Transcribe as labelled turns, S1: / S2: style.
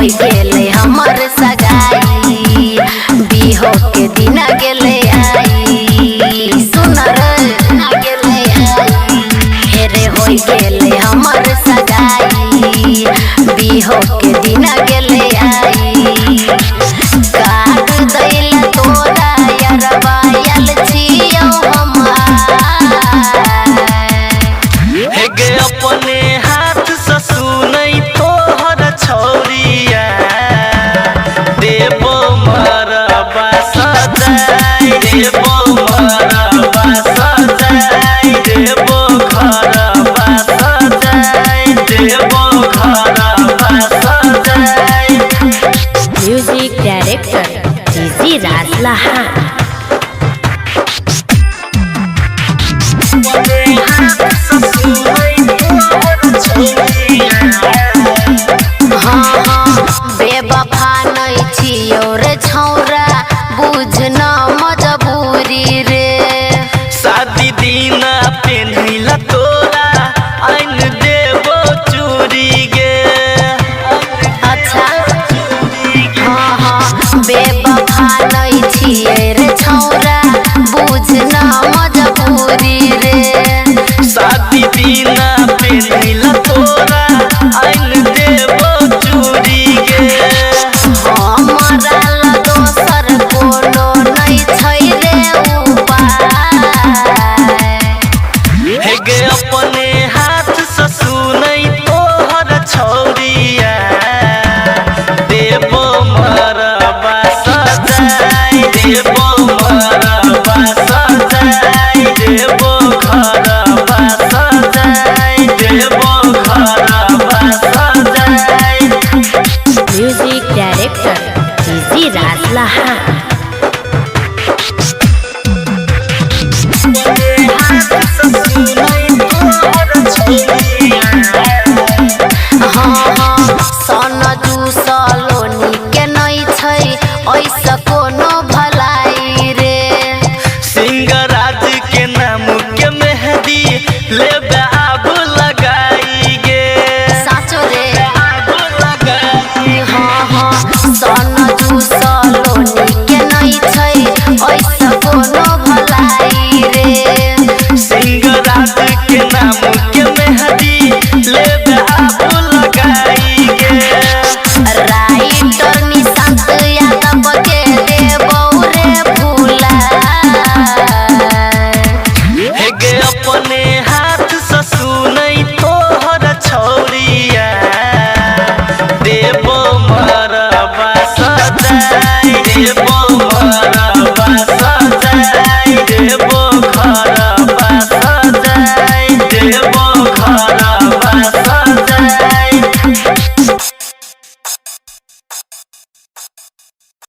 S1: होई गेले हमर सगाई बिहो के दिन गेले आई सुन रे ना गेले आई हेरे होई गेले हमर सगाई बिहो के दिन गेले आई काट दैला तोरा यारबा यल छियो हम
S2: हेगे अपने हाथ से सुनई तोहर छौरिया देबो मरबा सजाई देबो मरबा सजाई देबो घरबा सजाई देबो घरबा सजाई।
S1: Music director DJ राजलाहा